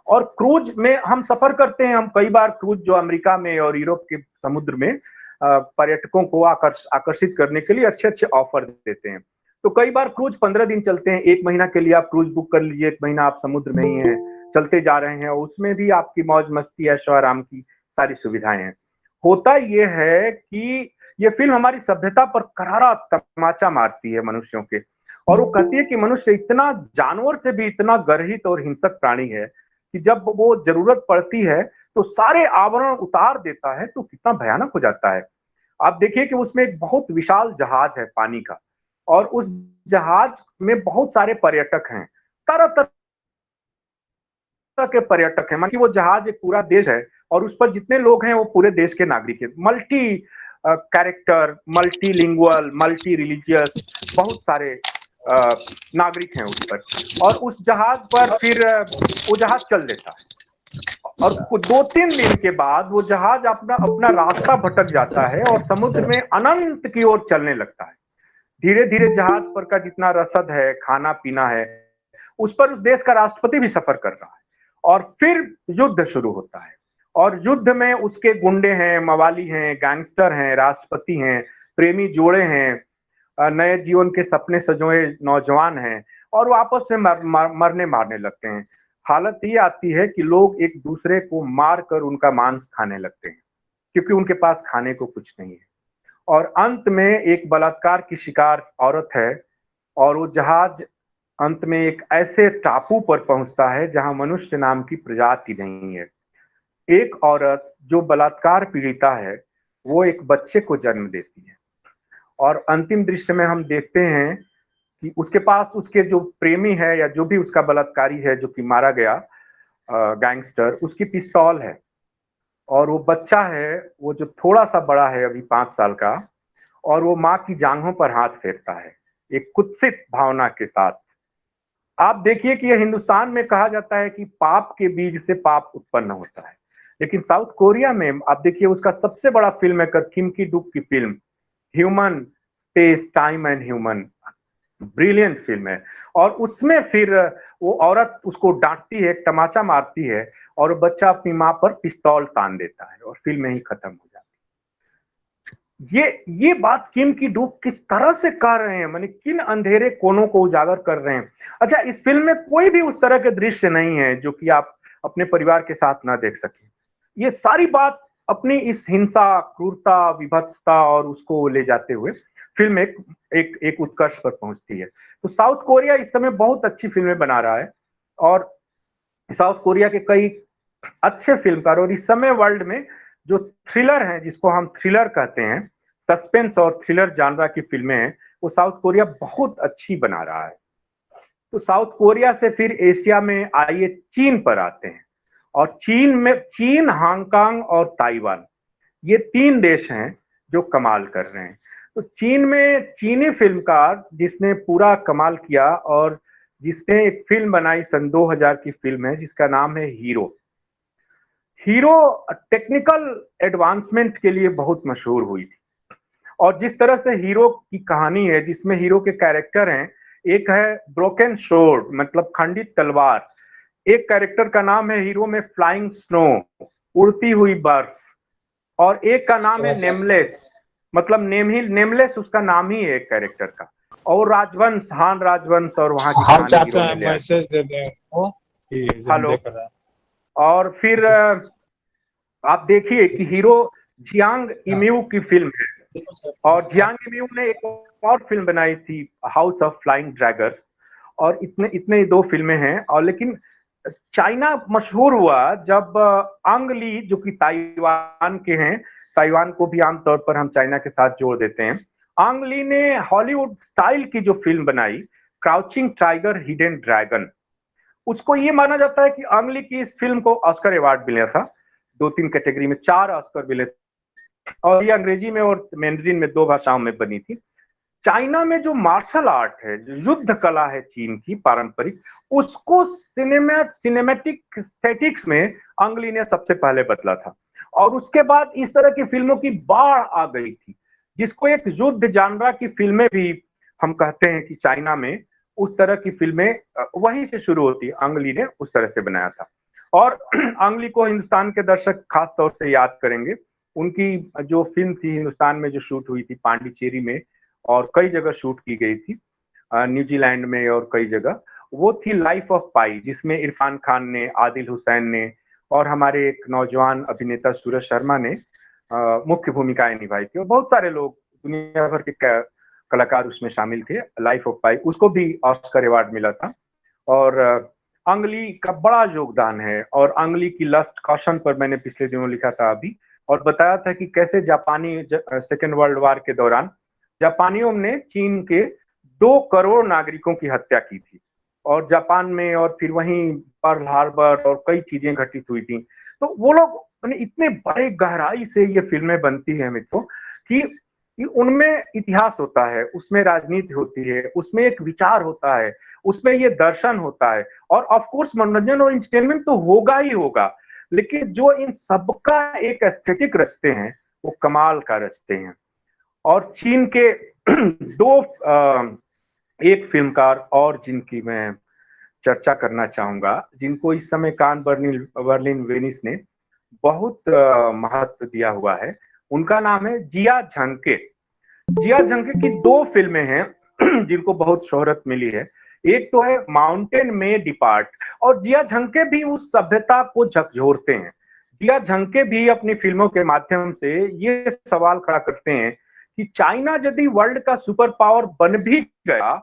और क्रूज में हम सफर करते हैं। हम कई बार क्रूज जो अमेरिका में और यूरोप के समुद्र में पर्यटकों को आकर्षित करने के लिए अच्छे अच्छे ऑफर देते हैं। तो कई बार क्रूज 15 दिन चलते हैं, 1 महीना के लिए आप क्रूज बुक कर लीजिए, 1 महीना आप समुद्र में ही हैं, चलते जा रहे हैं, उसमें भी आपकी मौज मस्ती ऐशो आराम की सारी सुविधाएं हैं। होता यह है कि ये फिल्म हमारी सभ्यता पर करारा तमाचा मारती है मनुष्यों के, और वो कहती है कि मनुष्य इतना जानवर से भी इतना गर्हित और हिंसक प्राणी है कि जब वो जरूरत पड़ती है तो सारे आवरण उतार देता है, तो कितना भयानक हो जाता है। आप देखिए कि उसमें एक बहुत विशाल जहाज है पानी का, और उस जहाज में बहुत सारे पर्यटक हैं, तरह तरह के पर्यटक हैं। मान कि वो जहाज एक पूरा देश है और उस पर जितने लोग हैं वो पूरे देश के नागरिक हैं। Multi character, multi lingual, multi religious, बहुत सारे नागरिक हैं उस पर। और उस जहाज पर फिर वो जहाज चल देता है और 2-3 दिन के बाद वो जहाज अपना अपना रास्ता भटक जाता है और समुद्र में अनंत की ओर चलने लगता है। धीरे धीरे जहाज पर का जितना रसद है, खाना पीना है, उस पर उस देश का राष्ट्रपति भी सफर कर रहा है। और फिर युद्ध शुरू होता है और युद्ध में उसके गुंडे हैं, मवाली हैं, गैंगस्टर हैं, राष्ट्रपति हैं, प्रेमी जोड़े हैं, नए जीवन के सपने सजोए नौजवान हैं और वो आपस में मरने मारने लगते हैं। हालत ये आती है कि लोग एक दूसरे को मार कर उनका मांस खाने लगते हैं क्योंकि उनके पास खाने को कुछ नहीं है। और अंत में एक बलात्कार की शिकार औरत है और वो जहाज अंत में एक ऐसे टापू पर पहुंचता है जहां मनुष्य नाम की प्रजाति नहीं है। एक औरत जो बलात्कार पीड़िता है वो एक बच्चे को जन्म देती है और अंतिम दृश्य में हम देखते हैं कि उसके पास उसके जो प्रेमी है या जो भी उसका बलात्कारी है जो कि मारा गया गैंगस्टर, उसकी पिस्तौल है और वो बच्चा है वो जो थोड़ा सा बड़ा है अभी 5 साल का, और वो माँ की जांघों पर हाथ फेरता है एक कुत्सित भावना के साथ। आप देखिए कि यह हिंदुस्तान में कहा जाता है कि पाप के बीज से पाप उत्पन्न होता है, लेकिन साउथ कोरिया में आप देखिए उसका सबसे बड़ा फिल्म मेकर किम की डुक की film human space time and human, brilliant film है। और उसमें फिर वो औरत उसको डांटती है, तमाचा मारती है और बच्चा अपनी माँ पर पिस्तौल तान देता है और फिल्म ही खत्म हो जाती है। ये बात किम की डुक किस तरह से कह रहे हैं, माने किन अंधेरे कोनों को उजागर कर रहे हैं। अच्छा, इस फिल्म में कोई भी उस तरह के दृश्य नहीं है जो कि आप अपने परिवार के साथ ना देख सकें। ये सारी बात अपनी इस हिंसा, क्रूरता, विभत्सता और उसको ले जाते हुए फिल्म एक उत्कर्ष पर पहुंचती है। तो साउथ कोरिया इस समय बहुत अच्छी फिल्में बना रहा है और साउथ कोरिया के कई अच्छे फिल्मकार, और इस समय वर्ल्ड में जो थ्रिलर हैं, जिसको हम थ्रिलर कहते हैं, सस्पेंस और थ्रिलर जानरा की फिल्में हैं, वो साउथ कोरिया बहुत अच्छी बना रहा है। तो साउथ कोरिया से फिर एशिया में आइए चीन पर आते हैं। और चीन, हांगकांग और ताइवान, ये 3 देश हैं जो कमाल कर रहे हैं। तो चीन में चीनी फिल्मकार जिसने पूरा कमाल किया और जिसने एक फिल्म बनाई सन 2000 की फिल्म है जिसका नाम है हीरो। हीरो टेक्निकल एडवांसमेंट के लिए बहुत मशहूर हुई थी और जिस तरह से हीरो की कहानी है जिसमें हीरो के कैरेक्टर हैं, एक है ब्रोकन शोर्ड मतलब खंडित तलवार, एक कैरेक्टर का नाम है हीरो में फ्लाइंग स्नो उड़ती हुई बर्फ, और एक का नाम है नेमलेस मतलब नेमलेस उसका नाम ही है एक कैरेक्टर का, और राजवंश, हान राजवंश और वहां की हम कहानी चाहते हीरो हैं ने ले मैसेज दे दें वो कि जो हम हेलो। देख रहे हैं। और फिर आप देखिए कि हीरो जियांग इम्यू की फिल्म है और जियांग इम्यू ने एक और फिल्म बनाई थी हाउस ऑफ फ्लाइंग ड्रैगन्स, और इतने इतने 2 फिल्में हैं। और लेकिन चाइना मशहूर हुआ जब अंग ली जो कि ताइवान के हैं, ताइवान को भी आमतौर पर हम चाइना के साथ जोड़ देते हैं, अंग ली ने हॉलीवुड स्टाइल की जो फिल्म बनाई क्राउचिंग टाइगर हिडन ड्रैगन, उसको ये माना जाता है कि अंग ली की इस फिल्म को ऑस्कर अवार्ड मिला था, 2-3 कैटेगरी में 4 ऑस्कर मिले, और ये अंग्रेजी में और मैंडरिन में 2 भाषाओं में बनी थी। चाइना में जो मार्शल आर्ट है, जो युद्ध कला है चीन की पारंपरिक, उसको सिनेमैटिक एस्थेटिक्स में अंग ली ने सबसे पहले बदला था। और उसके बाद इस तरह की फिल्मों की बाढ़ आ गई थी, जिसको एक युद्ध जानरा की फिल्में भी हम कहते हैं कि चाइना में उस तरह की फिल्में वहीं से शुरू होती, अंग ली ने उस तरह से बनाया था। और अंग ली को हिंदुस्तान के दर्शक खास तौर से याद करेंगे, उनकी जो फिल्म थी हिंदुस्तान में जो शूट हुई थी पांडिचेरी में और कई जगह शूट की गई थी, न्यूजीलैंड में और कई जगह, वो थी लाइफ ऑफ पाई, जिसमें इरफान खान ने, आदिल हुसैन ने और हमारे एक नौजवान अभिनेता सूरज शर्मा ने मुख्य भूमिकाएं निभाई थी, और बहुत सारे लोग दुनिया भर के कलाकार उसमें शामिल थे। लाइफ ऑफ पाई उसको भी ऑस्कर अवार्ड मिला था। और अंग ली का बड़ा योगदान है, और अंग ली की लस्ट कॉशन पर मैंने पिछले दिनों लिखा था अभी, और बताया था कि कैसे जापानी सेकेंड वर्ल्ड वार के दौरान जापानियों ने चीन के 2 करोड़ नागरिकों की हत्या की थी, और जापान में और फिर वहीं पर्ल हार्बर और कई चीजें घटित हुई थी। तो वो लोग इतने बड़े गहराई से ये फिल्में बनती है मित्रों कि उनमें इतिहास होता है, उसमें राजनीति होती है, उसमें एक विचार होता है, उसमें ये दर्शन होता है, और ऑफ कोर्स मनोरंजन और एंटरटेनमेंट तो होगा ही होगा, लेकिन जो इन सबका एक एस्थेटिक रचते हैं वो कमाल का रचते हैं। और चीन के 2 एक फिल्मकार और जिनकी मैं चर्चा करना चाहूंगा, जिनको इस समय कान बर्लिन वेनिस ने बहुत महत्व दिया हुआ है, उनका नाम है जिया झंके। जिया झंके की दो फिल्में हैं जिनको बहुत शोहरत मिली है। एक तो है माउंटेन में डिपार्ट, और जिया झंके भी उस सभ्यता को झकझोरते हैं। जिया झंके भी अपनी फिल्मों के माध्यम से ये सवाल खड़ा करते हैं कि चाइना यदि वर्ल्ड का सुपर पावर बन भी गया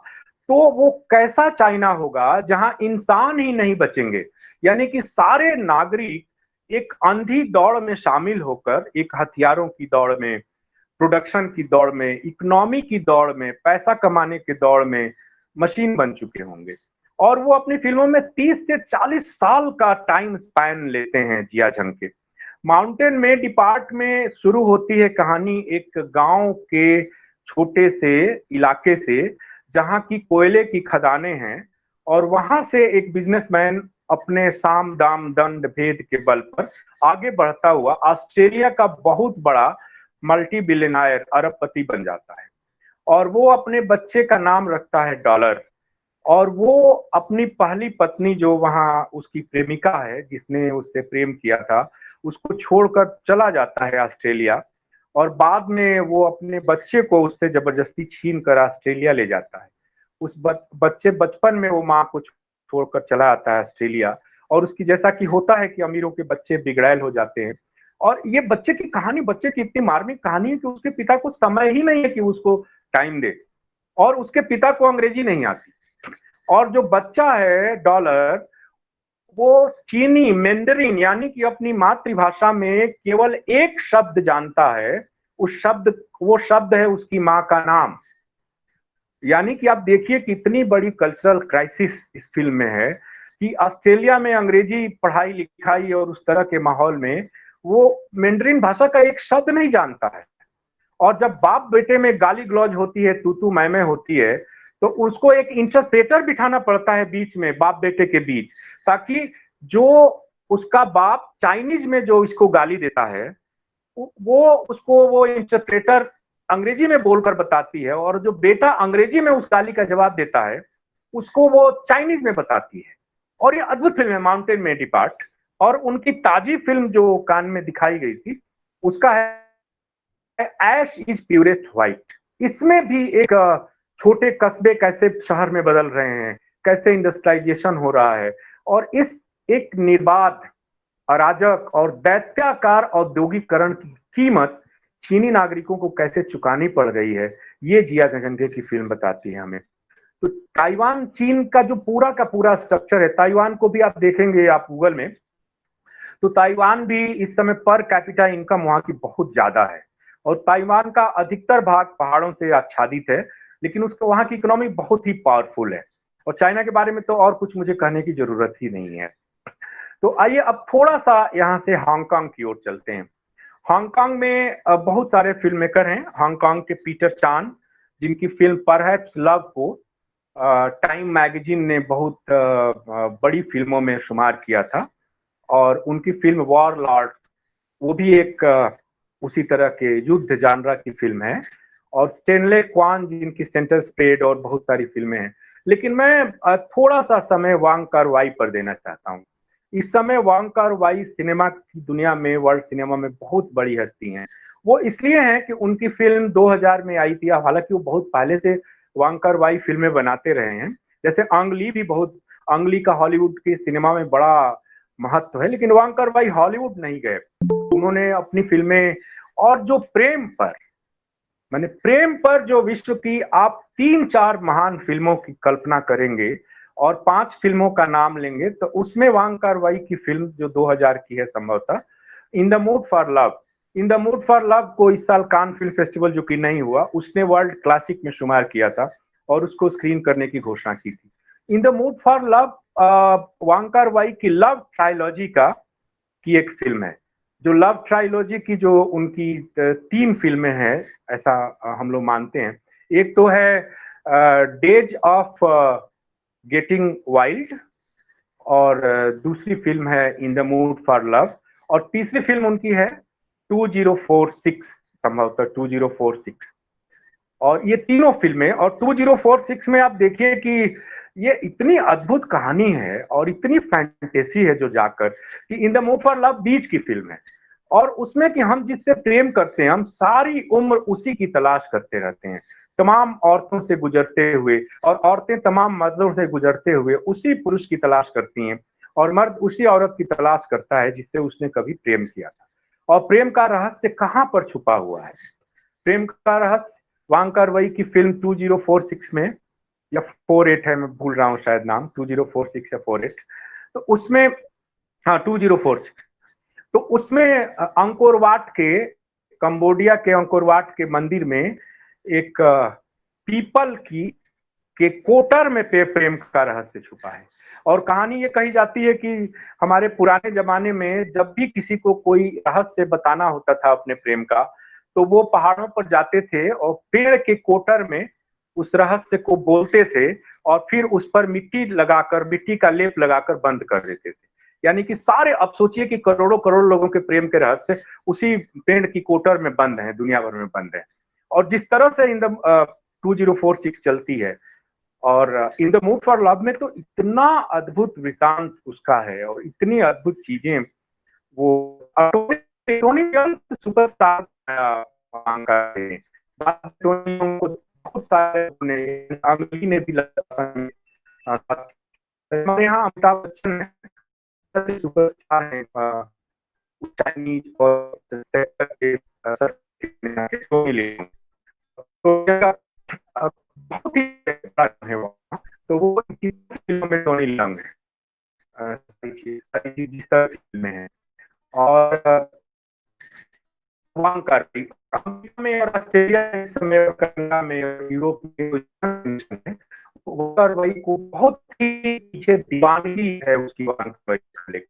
तो वो कैसा चाइना होगा जहां इंसान ही नहीं बचेंगे। यानी कि सारे नागरिक एक अंधी दौड़ में शामिल होकर, एक हथियारों की दौड़ में, प्रोडक्शन की दौड़ में, इकोनॉमी की दौड़ में, पैसा कमाने की दौड़ में मशीन बन चुके होंगे। और वो अपनी फिल्मों में 30 से 40 साल का टाइम स्पैन लेते हैं जिया झंके। माउंटेन में डिपार्ट में शुरू होती है कहानी एक गांव के छोटे से इलाके से, जहां की कोयले की खदानें हैं, और वहां से एक बिजनेसमैन अपने साम दाम दंड भेद के बल पर आगे बढ़ता हुआ ऑस्ट्रेलिया का बहुत बड़ा मल्टी बिलियनायर अरबपति बन जाता है। और वो अपने बच्चे का नाम रखता है डॉलर। और वो अपनी पहली पत्नी जो वहां उसकी प्रेमिका है, जिसने उससे प्रेम किया था, उसको छोड़कर चला जाता है ऑस्ट्रेलिया। और बाद में वो अपने बच्चे को उससे जबरदस्ती छीन कर ऑस्ट्रेलिया ले जाता है। उस बच्चे बचपन में वो माँ को छोड़कर चला आता है ऑस्ट्रेलिया। और उसकी, जैसा कि होता है कि अमीरों के बच्चे बिगड़ैल हो जाते हैं। और ये बच्चे की कहानी, बच्चे की इतनी मार्मिक कहानी है कि उसके पिता को समय ही नहीं है कि उसको टाइम दे, और उसके पिता को अंग्रेजी नहीं आती। और जो बच्चा है डॉलर, वो चीनी मैंडरिन यानी कि अपनी मातृभाषा में केवल एक शब्द जानता है। वो शब्द है उसकी माँ का नाम। यानी कि आप देखिए कितनी बड़ी कल्चरल क्राइसिस इस फिल्म में है कि ऑस्ट्रेलिया में अंग्रेजी पढ़ाई लिखाई और उस तरह के माहौल में वो मैंडरिन भाषा का एक शब्द नहीं जानता है। और जब बाप बेटे में गाली गलौज होती है, तू तू मैं होती है, तो उसको एक इंटरप्रेटर बिठाना पड़ता है बीच में, बाप बेटे के बीच, ताकि जो उसका बाप चाइनीज में जो इसको गाली देता है, वो उसको वो इंटरप्रेटर अंग्रेजी में बोलकर बताती है, और जो बेटा अंग्रेजी में उस गाली का जवाब देता है उसको वो चाइनीज में बताती है। और ये अद्भुत फिल्म है माउंटेन में डिपार्ट। और उनकी ताजी फिल्म जो कान में दिखाई गई थी उसका है ऐश इज प्यूरेस्ट व्हाइट। इसमें भी एक छोटे कस्बे कैसे शहर में बदल रहे हैं, कैसे इंडस्ट्रियलाइजेशन हो रहा है, और इस एक निर्बाध, अराजक और दैत्याकार औद्योगिकरण की कीमत चीनी नागरिकों को कैसे चुकानी पड़ रही है, ये जिया झंके की फिल्म बताती है हमें। तो ताइवान चीन का जो पूरा का पूरा स्ट्रक्चर है, ताइवान को भी आप देखेंगे आप गूगल में, तो ताइवान भी इस समय पर कैपिटा इनकम वहां की बहुत ज्यादा है। और ताइवान का अधिकतर भाग पहाड़ों से आच्छादित है, लेकिन उसका वहां की इकोनॉमी बहुत ही पावरफुल है। और चाइना के बारे में तो और कुछ मुझे कहने की जरूरत ही नहीं है। तो आइए अब थोड़ा सा यहाँ से हांगकांग की ओर चलते हैं। हांगकांग में बहुत सारे फिल्म मेकर हैं। हांगकांग के पीटर चान, जिनकी फिल्म परहैप्स लव को टाइम मैगजीन ने बहुत बड़ी फिल्मों में शुमार किया था। और उनकी फिल्म वॉर लॉर्ड्स, वो भी एक उसी तरह के युद्ध जानरा की फिल्म है। और स्टेनले क्वान, जिनकी सेंटर स्पेड और बहुत सारी फिल्में हैं। लेकिन मैं थोड़ा सा समय वांग कार वाई पर देना चाहता हूँ। इस समय वांग कार वाई सिनेमा की दुनिया में, वर्ल्ड सिनेमा में बहुत बड़ी हस्ती हैं। वो इसलिए हैं कि उनकी फिल्म 2000 में आई थी। हालांकि वो बहुत पहले से वांग कार वाई फिल्में बनाते रहे हैं। जैसे अंग ली भी बहुत, अंग ली का हॉलीवुड के सिनेमा में बड़ा महत्व है, लेकिन वांग कार वाई हॉलीवुड नहीं गए। उन्होंने अपनी फिल्में, और जो प्रेम पर, मैंने प्रेम पर जो विश्व की आप 3-4 महान फिल्मों की कल्पना करेंगे और 5 फिल्मों का नाम लेंगे, तो उसमें वांग कार वाई की फिल्म जो 2000 की है संभवतः, इन the mood for love. In the mood for love को इस साल कान फिल्म फेस्टिवल जो कि नहीं हुआ, उसने वर्ल्ड क्लासिक में शुमार किया था और उसको स्क्रीन करने की घोषणा की थी। In the mood for love Wong Kar Wai की लव ट्रायलॉजी की एक फिल्म है। जो लव ट्रायलॉजी की जो उनकी 3 फिल्में हैं, ऐसा हम लोग मानते हैं। एक तो है डेज ऑफ गेटिंग वाइल्ड, और दूसरी फिल्म है इन द मूड फॉर लव, और तीसरी फिल्म उनकी है 2046, संभवतः 2046। और ये तीनों फिल्में, और 2046 में आप देखिए कि ये इतनी अद्भुत कहानी है और इतनी फैंटेसी है जो जाकर, कि in the mood for love बीच की फिल्म है। और उसमें कि हम जिससे प्रेम करते हैं हम सारी उम्र उसी की तलाश करते रहते हैं, तमाम औरतों से गुजरते हुए, और औरतें तमाम मर्दों से गुजरते हुए उसी पुरुष की तलाश करती हैं, और मर्द उसी औरत की तलाश करता है जिससे उसने कभी प्रेम किया था। और प्रेम का रहस्य कहाँ पर छुपा हुआ है? प्रेम का रहस्य वांग कार-वाई की फिल्म 2046 में, या 48 है, मैं भूल रहा हूँ शायद नाम, 2046 या 48, तो उसमें, हाँ 2046, तो उसमें अंकोर वाट के, कंबोडिया के अंकोर वाट के मंदिर में एक पीपल की के कोटर में प्रेम का रहस्य छुपा है। और कहानी ये कही जाती है कि हमारे पुराने जमाने में जब भी किसी को कोई रहस्य बताना होता था अपने प्रेम का, तो वो पहाड़ों पर जाते थे और पेड़ के कोटर में उस रहस्य को बोलते थे, और फिर उस पर मिट्टी लगाकर, मिट्टी का लेप लगाकर बंद कर देते थे। यानी कि सारे, अब सोचिए कि करोड़ों करोड़ लोगों के प्रेम के रहस्य उसी पेड़ की कोटर में बंद हैं, दुनिया भर में बंद हैं। और जिस तरह से इन द 2046 चलती है, और इन द मूड फॉर लव में तो इतना अद्भुत वृतांत उसका है, और इतनी अद्भुत चीजें वो, टोनी लेंग सुपरस्टार टोनी को बहुत सारे अंगली ने भी हमारे यहाँ अमिताभ बच्चन है, सुपरस्टार है चाइनीज और टोनी लेंग, तो बहुत ही है वो, तो वो फिल्मों में टोनी लेंग है, जिस तरह की फिल्में हैं। और वांग कार-वाई अमेरिका में और ऑस्ट्रेलिया में और कनाडा में और यूरोप में वांग कार-वाई को बहुत ही पीछे दीवानगी है उसकी वांग कार-वाई।